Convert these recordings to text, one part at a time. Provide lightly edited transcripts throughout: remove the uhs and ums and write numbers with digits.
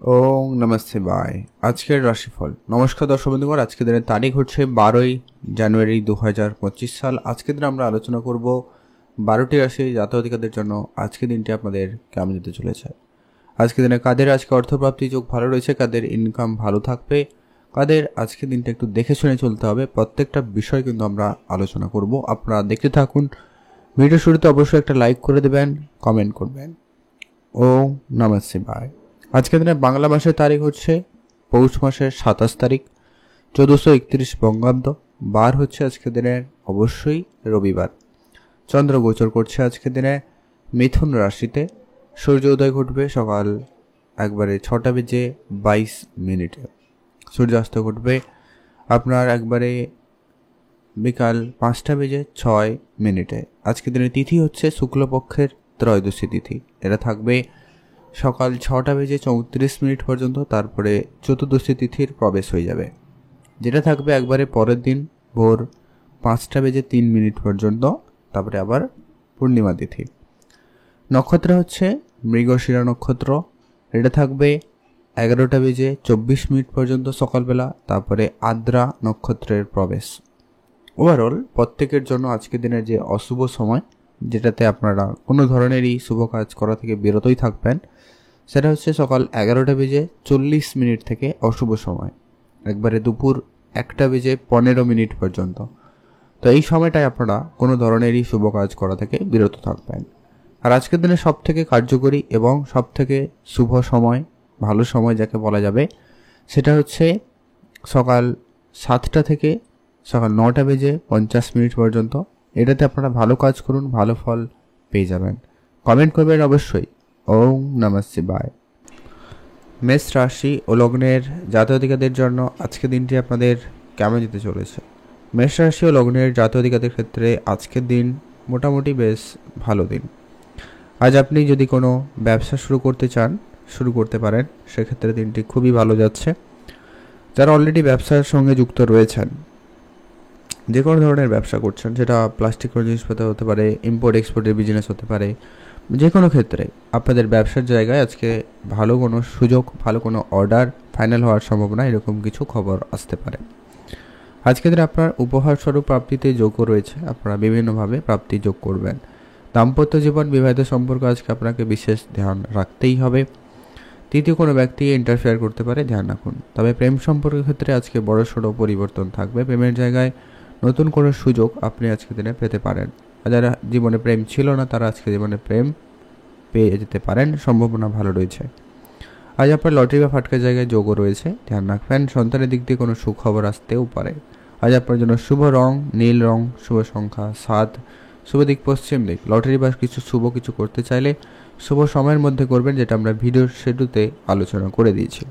ওং নমঃ শিবায়। আজকের রাশিফল। নমস্কার দর্শক বন্ধুগণ, আজকের দিনের তারিখ হচ্ছে 12ই জানুয়ারি 2025 সাল। আজকের দিনে আমরা আলোচনা করব 12টি রাশি জাতক-জাতিকাদের জন্য আজকের দিনটি আপনাদের কেমন যেতে চলেছে। আজকের দিনে কাদের আজকে অর্থপ্রাপ্তি যোগ ভালো রয়েছে, কাদের ইনকাম ভালো থাকবে, কাদের আজকের দিনটা একটু দেখে শুনে চলতে হবে, প্রত্যেকটা বিষয় কিন্তু আমরা আলোচনা করব। আপনারা দেখতে থাকুন। ভিডিও শুরুতে অবশ্যই একটা লাইক করে দেবেন, কমেন্ট করবেন। ওং নমঃ শিবায়। আজকের দিনে বাংলা মাসের তারিখ হচ্ছে পৌষ মাসের 27 তারিখ, 1431 বঙ্গাব্দ। বার হচ্ছে আজকের দিনে অবশ্যই রবিবার। চন্দ্র গোচর করছে আজকের দিনে মিথুন রাশিতে। সূর্য উদয় ঘটবে সকাল 6:22 সূর্যাস্ত ঘটবে আপনার বিকাল 5:06। আজকের দিনের তিথি হচ্ছে শুক্লপক্ষের ত্রয়োদশী তিথি। এটা থাকবে সকাল 6:34 পর্যন্ত, তারপরে চতুর্দশী তিথির প্রবেশ হয়ে যাবে, যেটা থাকবে পরের দিন ভোর 5:03 পর্যন্ত, তারপরে আবার পূর্ণিমা তিথি। নক্ষত্র হচ্ছে মৃগশিরা নক্ষত্র। এটা থাকবে 11:24 পর্যন্ত সকালবেলা, তারপরে আদ্রা নক্ষত্রের প্রবেশ। ওভারঅল প্রত্যেকের জন্য আজকের দিনের যে অশুভ সময়, যেটাতে আপনারা কোনো ধরনেরই শুভ কাজ করা থেকে বিরতই থাকবেন, সেটা হচ্ছে সকাল 11:40 থেকে অশুভ সময় দুপুর 1:15 পর্যন্ত। তো এই সময়টায় আপনারা কোনো ধরনেরই শুভ কাজ করা থেকে বিরত থাকবেন। আর আজকের দিনে সব থেকে কার্যকরী এবং সব থেকে শুভ সময়, ভালো সময় যাকে বলা যাবে, সেটা হচ্ছে সকাল 7টা থেকে সকাল 9:50 পর্যন্ত। এটাতে আপনারা ভালো কাজ করুন, ভালো ফল পেয়ে যাবেন। কমেন্ট করবেন অবশ্যই। ওং নমঃ শিবায়। মেষ রাশি ও লগ্নের জাতক-জাতিকাদের জন্য আজকের দিনটি আপনাদের কেমন যেতে চলেছে। মেষ রাশি ও লগ্নের জাতক-জাতিকাদের ক্ষেত্রে আজকের দিন মোটামুটি বেশ ভালো দিন। আজ আপনি যদি কোনো ব্যবসা শুরু করতে চান, শুরু করতে পারেন। সেক্ষেত্রে দিনটি খুবই ভালো যাচ্ছে। যারা অলরেডি ব্যবসার সঙ্গে যুক্ত রয়েছেন, যে কোনো ধরনের ব্যবসা করছেন, সেটা প্লাস্টিকের জিনিসপত্র হতে পারে, ইম্পোর্ট এক্সপোর্টের বিজনেস হতে পারে, যে কোনো ক্ষেত্রে আপনাদের ব্যবসার জায়গায় আজকে ভালো কোনো সুযোগ, ভালো কোনো অর্ডার ফাইনাল হওয়ার সম্ভাবনা, এরকম কিছু খবর আসতে পারে। আজকের দিনে আপনার উপহার স্বরূপ প্রাপ্তিতে যোগ্য রয়েছে। আপনারা বিভিন্নভাবে প্রাপ্তি যোগ করবেন। দাম্পত্য জীবন, বিবাহিত সম্পর্ক আজকে আপনাকে বিশেষ ধ্যান রাখতেই হবে। তৃতীয় কোনো ব্যক্তি ইন্টারফেয়ার করতে পারে, ধ্যান রাখুন। তবে প্রেম সম্পর্কের ক্ষেত্রে আজকে বড়সড় পরিবর্তন থাকবে। প্রেমের জায়গায় নতুন কোনো সুযোগ আপনি আজকের দিনে পেতে পারেন। যারা জীবনে প্রেম ছিল না, তারা আজকে জীবনে প্রেম পেয়ে যেতে পারেন, সম্ভাবনা ভালো রয়েছে। আজ আপনার লটারি বা ফাটকার জায়গায় যোগও রয়েছে, ধ্যান রাখবেন। সন্তানের দিক দিয়ে কোনো সুখবর আসতেও পারে। আজ আপনার জন্য শুভ রং নীল রং, শুভ সংখ্যা 7, শুভ দিক পশ্চিম দিক। লটারি বা শুভ কিছু করতে চাইলে শুভ সময়ের মধ্যে করবেন, যেটা আমরা ভিডিওর শেডুতে আলোচনা করে দিয়েছি।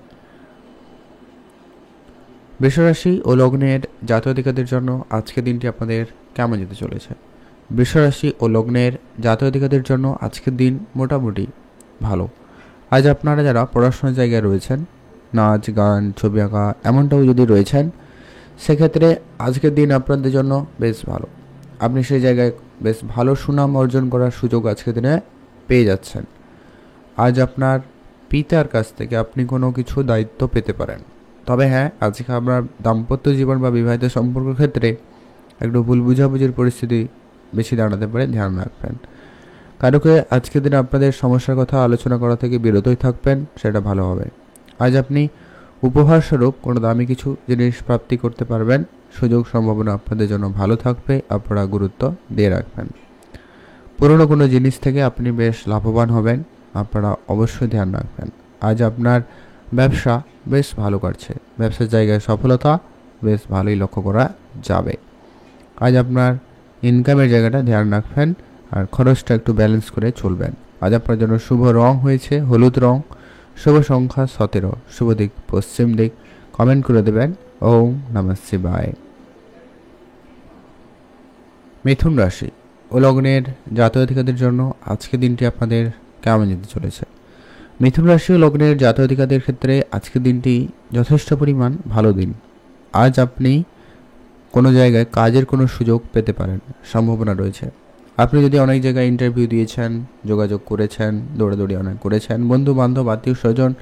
বৃষরাশি ও লগ্নের জাতক-জাতিকাদের জন্য আজকের দিনটি আপনাদের কেমন যেতে চলেছে। বৃষরাশি ও লগ্নের জাতক-জাতিকাদের জন্য আজকের দিন মোটামুটি ভালো। আজ আপনারা যারা পড়াশোনার জায়গায় রয়েছেন, নাচ গান ছবি আঁকা এমনটাও যদি রয়েছেন, সেক্ষেত্রে আজকের দিন আপনাদের জন্য বেশ ভালো। আপনি সেই জায়গায় বেশ ভালো সুনাম অর্জন করার সুযোগ আজকের দিনে পেয়ে যাচ্ছেন। আজ আপনার পিতার কাছ থেকে আপনি কোনো কিছু দায়িত্ব পেতে পারেন। তবে হ্যাঁ, আজকে আপনার দাম্পত্য জীবন বা বিবাহিত সম্পর্কের ক্ষেত্রে একটু ভুল বুঝাবুঝির পরিস্থিতি বেশি দাঁড়াতে পারে, ধ্যান রাখবেন। কারোকে আজকের দিনে আপনাদের সমস্যার কথা আলোচনা করা থেকে বিরতই থাকবেন, সেটা ভালো হবে। আজ আপনি উপহার স্বরূপ কোনো দামি কিছু জিনিস প্রাপ্তি করতে পারবেন। সুযোগ সম্ভাবনা আপনাদের জন্য ভালো থাকবে, আপনারা গুরুত্ব দিয়ে রাখবেন। পুরনো কোনো জিনিস থেকে আপনি বেশ লাভবান হবেন, আপনারা অবশ্যই ধ্যান রাখবেন। আজ আপনার ব্যবসা বেশ ভালো কাটছে, ব্যবসার জায়গায় সফলতা বেশ ভালোই লক্ষ্য করা যাবে। আজ আপনার ইনকামের জায়গাটা ধ্যান রাখবেন, আর খরচটা একটু ব্যালেন্স করে চলবেন। আজ আপনার জন্য শুভ রং হয়েছে হলুদ রং, শুভ সংখ্যা 17, শুভ দিক পশ্চিম দিক। কমেন্ট করে দেবেন। ওং নমঃ শিবায়। মিথুন রাশি ও লগ্নের জাতক-জাতিকাদের জন্য আজকের দিনটি আপনাদের কেমন যেতে চলেছে। মিথুন রাশি ও লগ্নের জাতক-জাতিকাদের ক্ষেত্রে আজকের দিনটি যথেষ্ট পরিমাণ ভালো দিন। আজ আপনি কোনো জায়গায় কাজের কোনো সুযোগ পেতে পারেন, সম্ভাবনা রয়েছে। আপনি যদি অনেক জায়গায় ইন্টারভিউ দিয়েছেন, যোগাযোগ করেছেন, দৌড়াদৌড়ি অনেক করেছেন, বন্ধু বান্ধব আত্মীয় স্বজন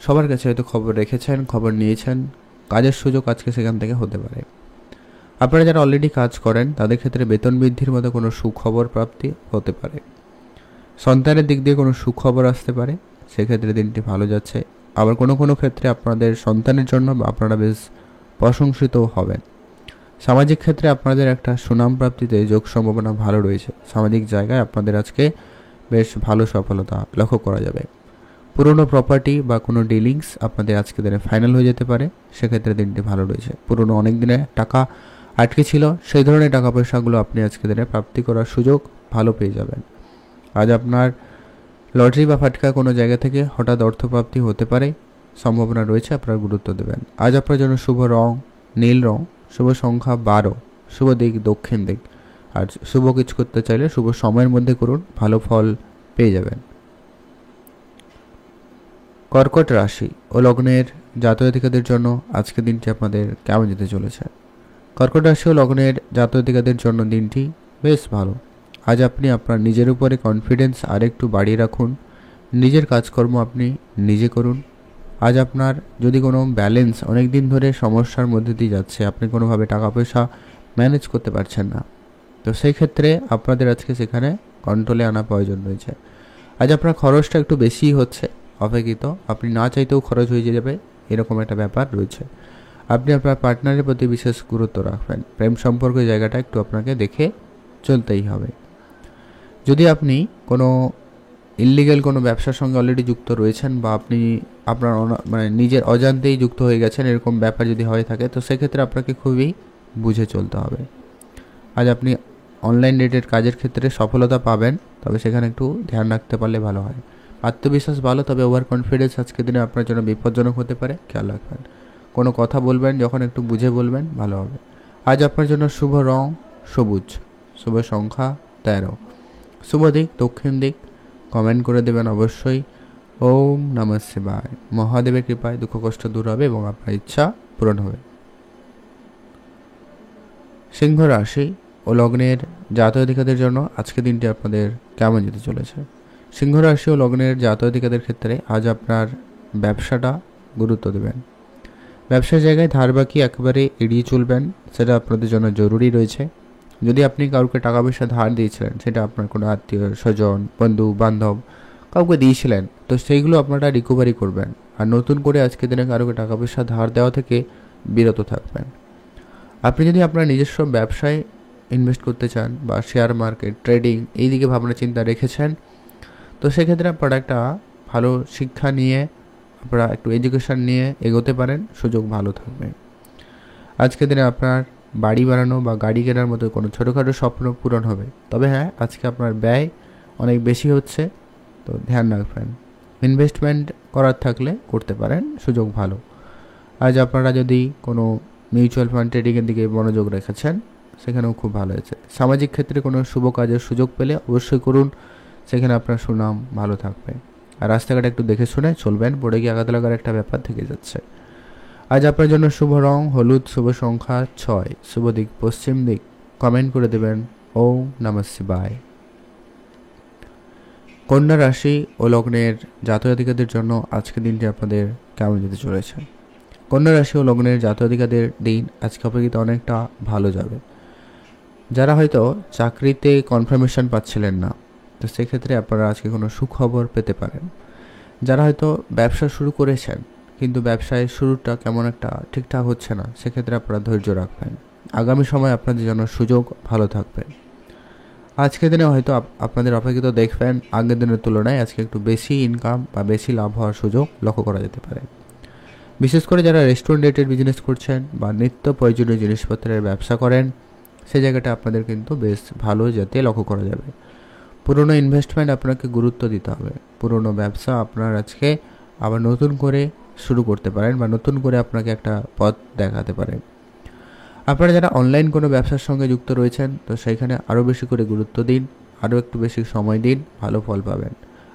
সবার কাছে হয়তো খবর রেখেছেন, খবর নিয়েছেন, কাজের সুযোগ আজকে সেখান থেকে হতে পারে। আপনারা যারা অলরেডি কাজ করেন তাদের ক্ষেত্রে বেতন বৃদ্ধির মতো কোনো সুখবর প্রাপ্তি হতে পারে। সন্তানের দিক দিয়ে কোনো সুখবর আসতে পারে, সেক্ষেত্রে দিনটি ভালো যাচ্ছে। আবার কোনো কোনো ক্ষেত্রে আপনাদের সন্তানের জন্য আপনারা বেশ প্রশংসিতও হবেন। সামাজিক ক্ষেত্রে আপনাদের একটা সুনাম প্রাপ্তিতে যোগ সম্ভাবনা ভালো রয়েছে। সামাজিক জায়গায় আপনাদের আজকে বেশ ভালো সফলতা লক্ষ্য করা যাবে। পুরনো প্রপার্টি বা কোনো ডিলিংস আপনাদের আজকে দিনে ফাইনাল হয়ে যেতে পারে, সেক্ষেত্রে দিনটি ভালো রয়েছে। পুরনো অনেক দিনে টাকা আটকে ছিল, সেই ধরনের টাকা পয়সাগুলো আপনি আজকে দিনে প্রাপ্তি করার সুযোগ ভালো পেয়ে যাবেন। আজ আপনার লটারি বা ফাটকা কোনো জায়গা থেকে হঠাৎ অর্থপ্রাপ্তি হতে পারে, সম্ভাবনা রয়েছে, আপনারা গুরুত্ব দেবেন। আজ আপনার জন্য শুভ রং নীল রং, শুভ সংখ্যা 12, শুভ দিক দক্ষিণ দিক। আর শুভ কিছু করতে চাইলে শুভ সময়ের মধ্যে করুন, ভালো ফল পেয়ে যাবেন। কর্কট রাশি ও লগ্নের জাতক-জাতিকাদের জন্য আজকের দিনটি আপনাদের কেমন যেতে চলেছে? কর্কট রাশি ও লগ্নের জাতক-জাতিকাদের জন্য দিনটি বেশ ভালো। আজ আপনি আপনার নিজের উপরে কনফিডেন্স আরেকটু বাড়িয়ে রাখুন, নিজের কাজকর্ম আপনি নিজে করুন। আজ আপনার যদি কোনো ব্যালেন্স অনেক দিন ধরে সমস্যার মধ্যে দিয়ে যাচ্ছে, আপনি কোনোভাবে টাকা পয়সা ম্যানেজ করতে পারছেন না, তো সেই ক্ষেত্রে আপনাদের আজকে সেখানে কন্ট্রোলে আনা প্রয়োজন রয়েছে। আজ আপনার খরচটা একটু বেশিই হচ্ছে অপেক্ষিত, আপনি না চাইতেও খরচ হয়ে যাবে, এরকম একটা ব্যাপার রয়েছে। আপনি আপনার পার্টনারের প্রতি বিশেষ গুরুত্ব রাখবেন। প্রেম সম্পর্কের জায়গাটা একটু আপনাকে দেখে চলতেই হবে। যদি আপনি কোনো ইললিগ্যাল কোনো ব্যবসার সঙ্গে অলরেডি যুক্ত রয়েছেন বা আপনি আপনার নিজের অজান্তেই যুক্ত হয়ে গেছেন, এরকম ব্যাপার যদি হয়ে থাকে, তো সেক্ষেত্রে আপনাকে খুবই বুঝে চলতে হবে। আজ আপনি অনলাইন রিলেটেড কাজের ক্ষেত্রে সফলতা পাবেন, তবে সেখানে একটু ধ্যান রাখতে পারলে ভালো হয়। আত্মবিশ্বাস ভালো, তবে ওভার কনফিডেন্স আজকের দিনে আপনার জন্য বিপজ্জনক হতে পারে, খেয়াল রাখবেন। কোনো কথা বলবেন যখন একটু বুঝে বলবেন, ভালো হবে। আজ আপনার জন্য শুভ রং সবুজ, শুভ সংখ্যা 13, শুভ দিক দক্ষিণ দিক। কমেন্ট করে দেবেন অবশ্যই। ওম নমঃ শিবায়। মহাদেবের কৃপায় দুঃখ কষ্ট দূর হবে এবং আপনার ইচ্ছা পূরণ হবে। সিংহ রাশি ও লগ্নের জাতক-জাতিকাদের জন্য আজকের দিনটি আপনাদের কেমন যেতে চলেছে? সিংহ রাশি ও লগ্নের জাতক-জাতিকাদের ক্ষেত্রে আজ আপনার ব্যবসাটা গুরুত্ব দেবেন। ব্যবসার জায়গায় ধার বাকি একেবারে এড়িয়ে চলবেন, সেটা আপনাদের জন্য জরুরি রয়েছে। যদি আপনি কাউকে টাকা পয়সা ধার দিয়েছিলেন, সেটা আপনার কোনো আত্মীয় স্বজন বন্ধু বান্ধব কাউকে দিয়েছিলেন, তো সেইগুলো আপনারা রিকভারি করবেন। আর নতুন করে আজকে দিনে কারোকে টাকা পয়সা ধার দেওয়া থেকে বিরত থাকবেন। আপনি যদি আপনার নিজস্ব ব্যবসায় ইনভেস্ট করতে চান বা শেয়ার মার্কেট ট্রেডিং এই দিকে ভাবনা চিন্তা রেখেছেন, তো সেক্ষেত্রে আপনারা একটা ভালো শিক্ষা নিয়ে আপনারা একটু এডুকেশান নিয়ে এগোতে পারেন, সুযোগ ভালো থাকবে। আজকের দিনে আপনার বাড়ি বানানো বা গাড়ি কেনার মতো কোনো ছোটোখাটো স্বপ্ন পূরণ হবে, তবে হ্যাঁ আজকে আপনার ব্যয় অনেক বেশি হচ্ছে, তো ধ্যান রাখবেন। ইনভেস্টমেন্ট করার থাকলে করতে পারেন, সুযোগ ভালো। আজ আপনারা যদি কোনো মিউচুয়াল ফান্ড ট্রেডিংয়ের দিকে মনোযোগ রেখেছেন, সেখানেও খুব ভালো হয়েছে। সামাজিক ক্ষেত্রে কোনো শুভ কাজের সুযোগ পেলে অবশ্যই করুন, সেখানে আপনার সুনাম ভালো থাকবে। আর রাস্তাঘাটে একটু দেখে শুনে চলবেন, পড়ে গিয়ে আঘাত লাগার একটা ব্যাপার থেকে যাচ্ছে। আজ আপনার জন্য শুভ রং হলুদ, শুভ সংখ্যা 6, শুভ দিক পশ্চিম দিক। কমেন্ট করে দেবেন ওম নমঃ শিবায়। কন্যা রাশি ও লগ্নের জাতক-জাতিকাদের জন্য আজকের দিনটি আপনাদের কেমন যেতে চলেছে? কন্যা রাশি ও লগ্নের জাতক-জাতিকাদের দিন আজকে অপেক্ষিত অনেকটা ভালো যাবে। যারা হয়তো চাকরিতে কনফার্মেশন পাচ্ছিলেন না, তো সেক্ষেত্রে আপনারা আজকে কোনো সুখবর পেতে পারেন। যারা হয়তো ব্যবসা শুরু করেছেন কিন্তু ব্যবসায় শুরুটা কেমন একটা ঠিকঠাক হচ্ছে না, সেক্ষেত্রে আপনারা ধৈর্য রাখবেন। আগামী সময় আপনাদের জন্য সুযোগ ভালো থাকবে। আজকের দিনে হয়তো আপনাদের অপেক্ষিত দেখবেন আগের দিনের তুলনায় আজকে একটু বেশি ইনকাম বা বেশি লাভ হওয়ার সুযোগ লক্ষ্য করা যেতে পারে। বিশেষ করে যারা রেস্টুরেন্ট রিলেটেড বিজনেস করছেন বা নিত্য প্রয়োজনীয় জিনিসপত্রের ব্যবসা করেন, সেই জায়গাটা আপনাদের কিন্তু বেশ ভালো যাতে লক্ষ্য করা যাবে। পুরনো ইনভেস্টমেন্ট আপনাকে গুরুত্ব দিতে হবে। পুরনো ব্যবসা আপনার আজকে আবার নতুন করে শুরু করতে পারেন বা নতুন করে আপনাকে একটা পথ দেখাতে পারে। আপনারা যারা অনলাইন কোনো ব্যবসার সঙ্গে যুক্ত রয়েছেন, তো সেইখানে আরও বেশি করে গুরুত্ব দিন, আরও একটু বেশি সময় দিন, ভালো ফল পাবেন।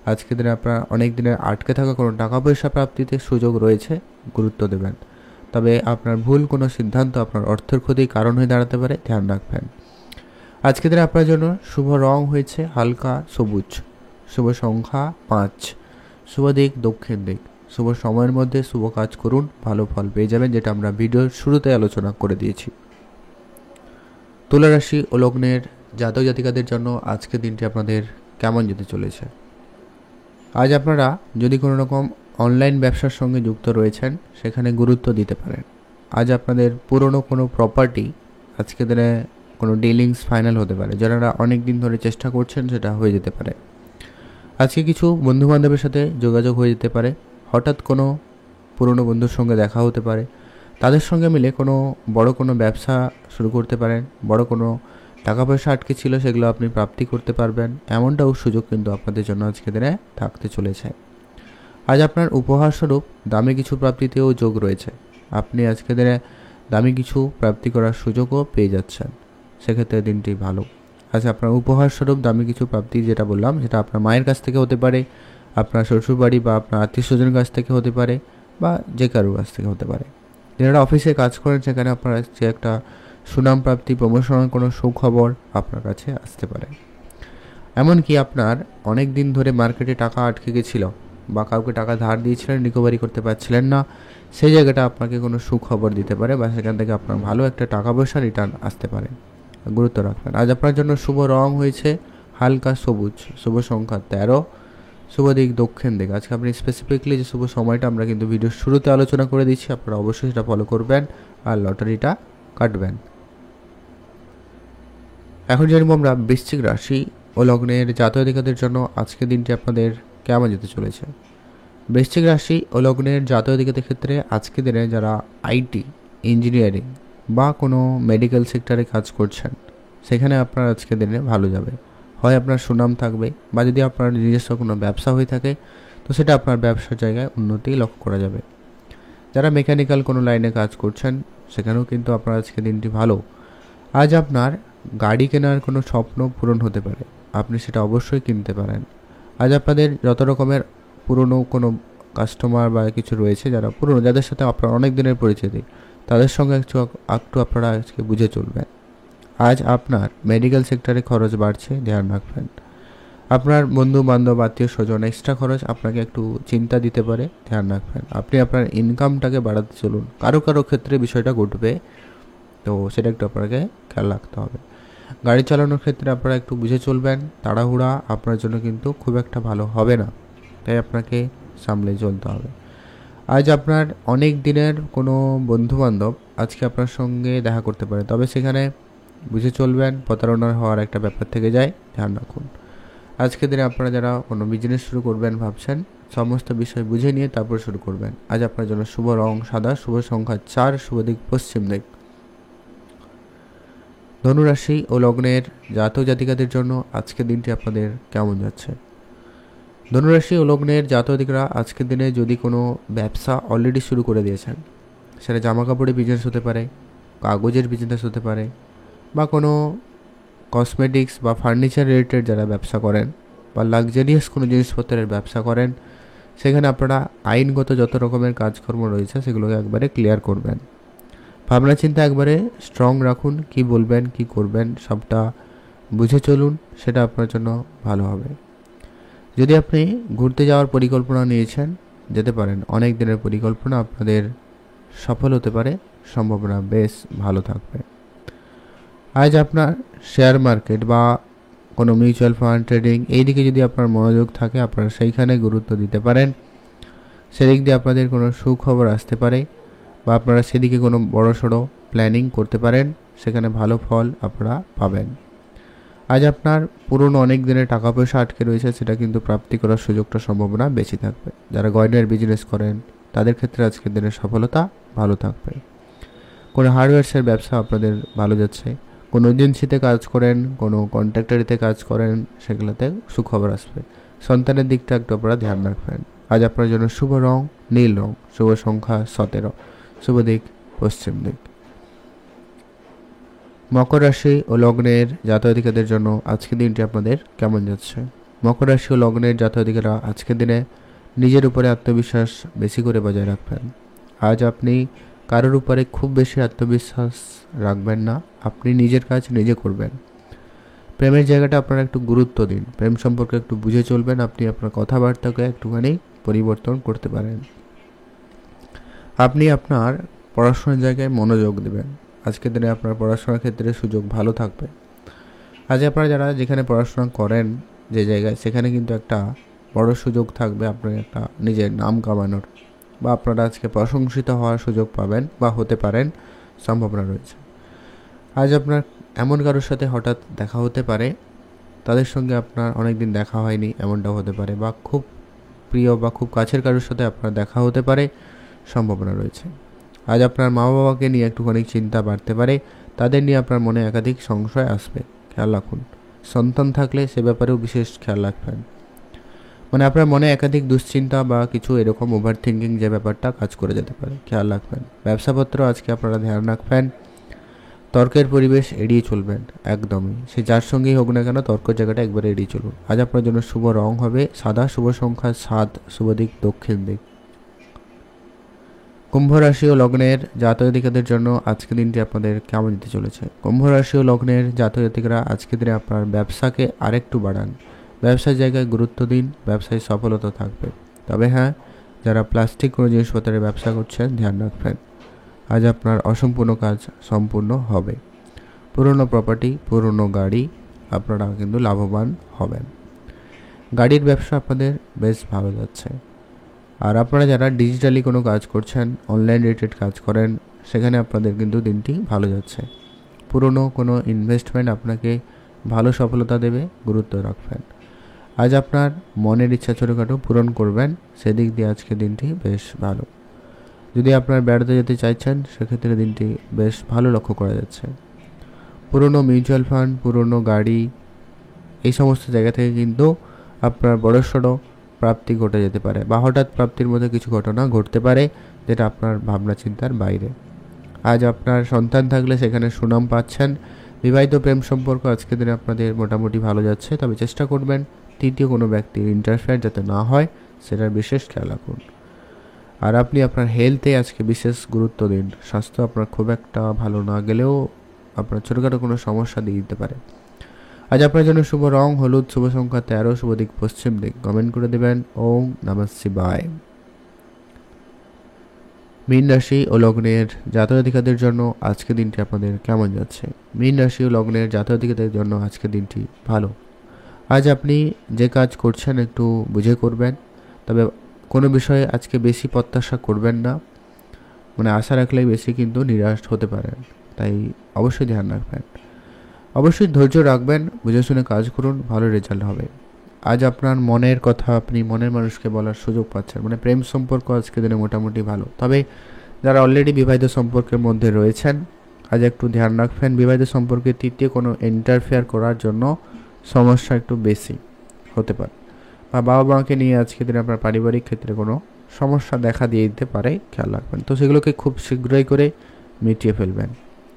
আজকের দিনে আপনার অনেক দিনের আটকে থাকা কোনো টাকা পয়সা প্রাপ্তিতে সুযোগ রয়েছে, গুরুত্ব দেবেন। তবে আপনার ভুল কোনো সিদ্ধান্ত আপনার অর্থের ক্ষতির কারণ হয়ে দাঁড়াতে পারে, ধ্যান রাখবেন। আজকের দিনে আপনার জন্য শুভ রং হয়েছে হালকা সবুজ, শুভ সংখ্যা 5, শুভ দিক দক্ষিণ দিক, শুভ সময়ের মধ্যে শুভ কাজ করুন, ভালো ফল পেয়ে যাবেন, যেটা আমরা ভিডিওর শুরুতে আলোচনা করে দিয়েছি। তুলা রাশি ও লগ্নের জাতক জাতিকাদের জন্য আজকের দিনটি আপনাদের কেমন যেতে চলেছে। আজ আপনারা যদি কোনো রকম অনলাইন ব্যবসার সঙ্গে যুক্ত রয়েছেন, সেখানে গুরুত্ব দিতে পারেন। আজ আপনাদের পুরনো কোনো প্রপার্টি আজকের দিনে কোনো ডিলিংস ফাইনাল হতে পারে। যারা অনেক দিন ধরে চেষ্টা করছেন সেটা হয়ে যেতে পারে। আজকে কিছু বন্ধুবান্ধবের সাথে যোগাযোগ হয়ে যেতে পারে। হঠাৎ কোনো পুরনো বন্ধুর সঙ্গে দেখা হতে পারে। তাদের সঙ্গে মিলে বড় কোনো ব্যবসা শুরু করতে পারেন। বড় কোনো টাকা পয়সা আটকে ছিল, সেগুলো আপনি প্রাপ্তি করতে পারবেন। এমনটাও সুযোগ কিন্তু আপনাদের জন্য আজকের দিনে থাকতে চলেছে। আজ আপনার উপহার স্বরূপ দামি কিছু প্রাপ্তিতেও যোগ রয়েছে। আপনি আজকের দিনে দামি কিছু প্রাপ্তি করার সুযোগও পেয়ে যাচ্ছেন। সেক্ষেত্রে দিনটি ভালো। আজ আপনার উপহার স্বরূপ দামি কিছু প্রাপ্তি, যেটা বললাম, সেটা আপনার মায়ের কাছ থেকে হতে পারে, আপনার শ্বশুরবাড়ি বা আপনার আত্মীয় স্বজনের কাছ থেকে হতে পারে, বা যে কারোর কাছ থেকে হতে পারে। যারা অফিসে কাজ করেন, সেখানে আপনার যে একটা সুনাম প্রাপ্তি, প্রমোশনের কোনো সুখবর আপনার কাছে আসতে পারে। এমনকি আপনার অনেক দিন ধরে মার্কেটে টাকা আটকে গেছিল বা কাউকে টাকা ধার দিয়েছিলেন, রিকভারি করতে পারছিলেন না, সেই জায়গাটা আপনাকে কোনো সুখবর দিতে পারে বা সেখান থেকে আপনার ভালো একটা টাকা পয়সা রিটার্ন আসতে পারে। গুরুত্ব রাখবেন। আজ আপনার জন্য শুভ রং হয়েছে হালকা সবুজ, শুভ সংখ্যা 13, শুভ দিক দক্ষিণ দিক। আজকে আপনি স্পেসিফিকলি যে শুভ সময়টা আমরা কিন্তু ভিডিওর শুরুতে আলোচনা করে দিচ্ছি, আপনারা অবশ্যই সেটা ফলো করবেন আর লটারিটা কাটবেন। এখন জানবো আমরা বৃশ্চিক রাশি ও লগ্নের জাতক জাতিকাদের জন্য আজকের দিনটি আপনাদের কেমন যেতে চলেছে। বৃশ্চিক রাশি ও লগ্নের জাতক জাতিকাদের ক্ষেত্রে আজকের দিনে যারা আইটি, ইঞ্জিনিয়ারিং বা কোনো মেডিকেল সেক্টরে কাজ করছেন, সেখানে আপনার আজকের দিনে ভালো যাবে। হয় আপনার সুনাম থাকবে, বা যদি আপনার নিজস্ব কোনো ব্যবসা হয়ে থাকে তো সেটা আপনার ব্যবসার জায়গায় উন্নতি লক্ষ্য করা যাবে। যারা মেকানিক্যাল কোনো লাইনে কাজ করছেন, সেখানেও কিন্তু আপনার আজকের দিনটি ভালো। আজ আপনার গাড়ি কেনার কোনো স্বপ্ন পূরণ হতে পারে, আপনি সেটা অবশ্যই কিনতে পারেন। আজ আপনাদের যত রকমের পুরনো কোনো কাস্টমার বা কিছু রয়েছে, যারা পুরনো, যাদের সাথে আপনার অনেক দিনের পরিচিতি, তাদের সঙ্গে একটু আপনারা আজকে বুঝে চলবেন। আজ আপনার মেডিকেল সেক্টরে খরচ বাড়ছে, ধ্যান রাখবেন। আপনার বন্ধু বান্ধব, আত্মীয় স্বজন এক্সট্রা খরচ আপনাকে একটু চিন্তা দিতে পারে, ধ্যান রাখবেন। আপনি আপনার ইনকামটাকে বাড়াতে চলুন। কারো ক্ষেত্রে বিষয়টা ঘটবে, তো সেটা একটু আপনাকে খেয়াল রাখতে হবে। গাড়ি চালানোর ক্ষেত্রে আপনারা একটু বুঝে চলবেন। তাড়াহুড়া আপনার জন্য কিন্তু খুব একটা ভালো হবে না, তাই আপনাকে সামলে চলতে হবে। আজ আপনার অনেক দিনের কোনো বন্ধুবান্ধব আজকে আপনার সঙ্গে দেখা করতে পারে, তবে সেখানে বুঝে চলবেন, প্রতারণার হওয়ার একটা ব্যাপার থেকে যায়, ধ্যান রাখুন। আজকের দিনে আপনারা যারা কোনো বিজনেস শুরু করবেন ভাবছেন, সমস্ত বিষয় বুঝে নিয়ে তারপর শুরু করবেন। আজ আপনার জন্য শুভ রং সাদা, শুভ সংখ্যা 4, শুভ দিক পশ্চিম দিক। ধনুরাশি ও লগ্নের জাতক জাতিকাদের জন্য আজকের দিনটি আপনাদের কেমন যাচ্ছে। ধনুরাশি ও লগ্নের জাতক জাতিকারা আজকের দিনে যদি কোনো ব্যবসা অলরেডি শুরু করে দিয়েছেন, সেটা জামা কাপড়ের বিজনেস হতে পারে, কাগজের বিজনেস হতে পারে, বা কোনো কসমেটিক্স বা ফার্নিচার রিলেটেড যারা ব্যবসা করেন, বা লাক্সারিয়াস কোনো জিনিসপত্রের ব্যবসা করেন, সেখানে আপনারা আইনগত যত রকমের কাজকর্ম রয়েছে সেগুলোকে একবারে ক্লিয়ার করবেন। ভাবনা চিন্তা একবারে স্ট্রং রাখুন, কি বলবেন কি করবেন সবটা বুঝে চলুন, সেটা আপনার জন্য ভালো হবে। যদি আপনি ঘুরতে যাওয়ার পরিকল্পনা নিয়েছেন, যেতে পারেন। অনেক দিনের পরিকল্পনা আপনাদের সফল হতে পারে, সম্ভাবনা বেশ ভালো থাকবে। আজ আপনার শেয়ার মার্কেট বা কোনো মিউচুয়াল ফান্ড, ট্রেডিং, এই দিকে যদি আপনার মনোযোগ থাকে, আপনারা সেইখানে গুরুত্ব দিতে পারেন। সেদিক দিয়ে আপনাদের কোনো সুখবর আসতে পারে, বা আপনারা সেদিকে কোনো বড়সড় প্ল্যানিং করতে পারেন, সেখানে ভালো ফল আপনারা পাবেন। আজ আপনার পুরনো অনেক দিনের টাকা পয়সা আটকে রয়েছে, সেটা কিন্তু প্রাপ্তি করার সুযোগটা সম্ভাবনা বেশি থাকবে। যারা গয়নার বিজনেস করেন, তাদের ক্ষেত্রে আজকের দিনের সফলতা ভালো থাকবে। কোনো হার্ডওয়্যার্সের ব্যবসা আপনাদের ভালো যাচ্ছে। কোনো এজেন্সিতে কাজ করেন, কোনো কন্ট্রাক্টরিতে কাজ করেন, সেগুলোতে সুখবর আসবে। সন্তানের দিকটা একটু আপনারা ধ্যান রাখবেন। আজ আপনার জন্য শুভ রং নীল রং, শুভ সংখ্যা 17, শুভ দিক পশ্চিম দিক। মকর রাশি ও লগ্নের জাতক জাতিকাদের জন্য আজকের দিনটি আপনাদের কেমন যাচ্ছে। মকর রাশি ও লগ্নের জাতক জাতিকারা আজকের দিনে নিজের উপরে আত্মবিশ্বাস বেশি করে বজায় রাখবেন। আজ আপনি কারোর উপরে খুব বেশি আত্মবিশ্বাস রাখবেন না, আপনি নিজের কাজ নিজে করবেন। প্রেমের জায়গাটা আপনারা একটু গুরুত্ব দিন, প্রেম সম্পর্কে একটু বুঝে চলবেন। আপনি আপনার কথাবার্তাকে একটুখানি পরিবর্তন করতে পারেন। আপনি আপনার পড়াশোনার জায়গায় মনোযোগ দেবেন। আজকের দিনে আপনার পড়াশোনার ক্ষেত্রে সুযোগ ভালো থাকবে। আজ আপনারা যারা যেখানে পড়াশোনা করেন যে জায়গায়, সেখানে কিন্তু একটা বড় সুযোগ থাকবে আপনার একটা নিজের নাম কামানোর, বা আপনারা আজকে প্রশংসিত হওয়ার সুযোগ পাবেন বা হতে পারেন, সম্ভাবনা রয়েছে। আজ আপনার এমন কারোর সাথে হঠাৎ দেখা হতে পারে, তাদের সঙ্গে আপনার অনেক দিন দেখা হয়নি এমনটাও হতে পারে, বা খুব প্রিয় বা খুব কাছের কারোর সাথে আপনার দেখা হতে পারে, সম্ভাবনা রয়েছে। আজ আপনার মা বাবাকে নিয়ে একটুখানি চিন্তা বাড়তে পারে, তাদের নিয়ে আপনার মনে একাধিক সংশয় আসবে, খেয়াল রাখুন। সন্তান থাকলে সে ব্যাপারেও বিশেষ খেয়াল রাখবেন। মানে আপনার মনে একাধিক দুশ্চিন্তা বা কিছু এরকম ওভার থিঙ্কিং যে ব্যাপারটা কাজ করে যেতে পারে, খেয়াল রাখবেন। ব্যবসাপত্র আজকে আপনারা ধ্যান রাখবেন। তর্কের পরিবেশ এড়িয়ে চলবেন একদমই, সে যার সঙ্গেই হোক না কেন তর্কের জায়গাটা একবারে এড়িয়ে চলুন। আজ আপনার জন্য শুভ রং হবে সাদা, শুভ সংখ্যা 7, শুভ দিক দক্ষিণ দিক। কুম্ভ রাশি ও লগ্নের জাতক-জাতিকাদের জন্য আজকের দিনটি আপনাদের কেমন যেতে চলেছে? কুম্ভ রাশি ও লগ্নের জাতক-জাতিকারা আজকের দিনে আপনার ব্যবসাকে আরেকটু বাড়ান, ব্যবসার জায়গায় গুরুত্ব দিন, ব্যবসায় সফলতা থাকবে। তবে হ্যাঁ, যারা প্লাস্টিক কোনো জিনিসপত্রের ব্যবসা করছেন ধ্যান রাখবেন। আজ আপনার অসম্পূর্ণ কাজ সম্পূর্ণ হবে। পুরনো প্রপার্টি, পুরনো গাড়ি, আপনারা কিন্তু লাভবান হবেন। গাড়ির ব্যবসা আপনাদের বেশ ভালো যাচ্ছে। আর আপনারা যারা ডিজিটালি কোনো কাজ করছেন, অনলাইন রিলেটেড কাজ করেন, সেখানে আপনাদের কিন্তু দিনটি ভালো যাচ্ছে। পুরনো কোনো ইনভেস্টমেন্ট আপনাকে ভালো সফলতা দেবে, গুরুত্ব রাখবেন। আজ আপনার মনের ইচ্ছা ছোটোখাটো পূরণ করবেন, সেদিক দিয়ে আজকে দিনটি বেশ ভালো। যদি আপনার বেড়াতে যেতে চাইছেন, সেক্ষেত্রে দিনটি বেশ ভালো লক্ষ্য করা যাচ্ছে। পুরনো মিউচুয়াল ফান্ড, পুরনো গাড়ি, এই সমস্ত জায়গা থেকে কিন্তু আপনার বড়সড় প্রাপ্তি ঘটে যেতে পারে, বা হঠাৎ প্রাপ্তির মধ্যে কিছু ঘটনা ঘটতে পারে যেটা আপনার ভাবনা চিন্তার বাইরে। আজ আপনার সন্তান থাকলে সেখানে সুনাম পাচ্ছেন। বিবাহিত প্রেম সম্পর্ক আজকের দিনে আপনাদের মোটামুটি ভালো যাচ্ছে, তবে চেষ্টা করবেন তৃতীয় কোনো ব্যক্তির ইন্টারফেয়ার যাতে না হয়, সেটার বিশেষ খেয়াল রাখুন। আর আপনি আপনার হেলথে আজকে বিশেষ গুরুত্ব দিন। স্বাস্থ্য আপনার খুব একটা ভালো না গেলেও আপনার ছোটোখাটো কোনো সমস্যা দিয়ে দিতে পারে। আজ আপনার জন্য শুভ রং হলুদ, শুভ সংখ্যা 13, শুভ দিক পশ্চিম দিক। কমেন্ট করে দেবেন ওম নমঃ শিবায়। মীন রাশি ও লগ্নের জাতক-জাতিকাদের জন্য আজকের দিনটি আপনাদের কেমন যাচ্ছে? মীন রাশি ও লগ্নের জাতক-জাতিকাদের জন্য আজকের দিনটি ভালো। আজ আপনি যে কাজ করছেন একটু বুঝে করবেন, তবে কোনো বিষয়ে আজকে বেশি প্রত্যাশা করবেন না। মানে আশা রাখলেই বেশি কিন্তু নিরাশ হতে পারেন, তাই অবশ্যই ধ্যান রাখবেন। অবশ্যই ধৈর্য রাখবেন, বুঝে শুনে কাজ করুন, ভালো রেজাল্ট হবে। আজ আপনার মনের কথা আপনি মনের মানুষকে বলার সুযোগ পাচ্ছেন। মানে প্রেম সম্পর্ক আজকে দিনে মোটামুটি ভালো। তবে যারা অলরেডি বিবাহিত সম্পর্কের মধ্যে রয়েছেন, আজ একটু ধ্যান রাখবেন। বিবাহিত সম্পর্কে তৃতীয় কোনো ইন্টারফেয়ার করার জন্য সমস্যা একটু বেশি হতে পারে, বা বাবা মাকে নিয়ে আজকে দিনে আপনার পারিবারিক ক্ষেত্রে কোনো সমস্যা দেখা দিয়ে দিতে পারে, খেয়াল রাখবেন। তো সেগুলোকে খুব শীঘ্রই করে মিটিয়ে ফেলবেন।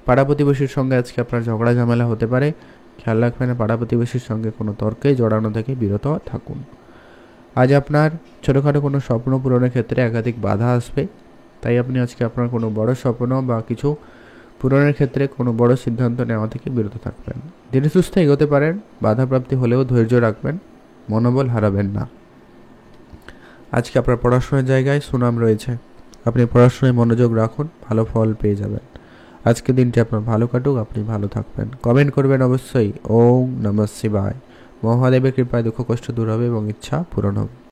পাড়া প্রতিবেশীর সঙ্গে আজকে আপনার ঝগড়া ঝামেলা হতে পারে, খেয়াল রাখবেন। পাড়া প্রতিবেশীর সঙ্গে কোনো তর্কে জড়ানো থেকে বিরত থাকুন। আজ আপনার ছোটোখাটো কোনো স্বপ্ন পূরণের ক্ষেত্রে একাধিক বাধা আসবে, তাই আপনি আজকে আপনার কোনো বড় স্বপ্ন বা কিছু পূরণের ক্ষেত্রে কোনো বড় সিদ্ধান্ত নেওয়া থেকে বিরত থাকবেন। ধীরে সুস্থে এগোতে পারেন, বাধাপ্রাপ্তি হলেও ধৈর্য রাখবেন, মনোবল হারাবেন না। আজকে আপনার পড়াশোনার জায়গায় সুনাম রয়েছে, আপনি পড়াশোনায় মনোযোগ রাখুন, ভালো ফল পেয়ে যাবেন। আজকে দিনটি আপনার ভালো কাটুক, আপনি ভালো থাকবেন। কমেন্ট করবেন অবশ্যই ওম নমঃ শিবায়। মহাদেবের কৃপায় দুঃখ কষ্ট দূর হবে এবং ইচ্ছা পূরণ হবে।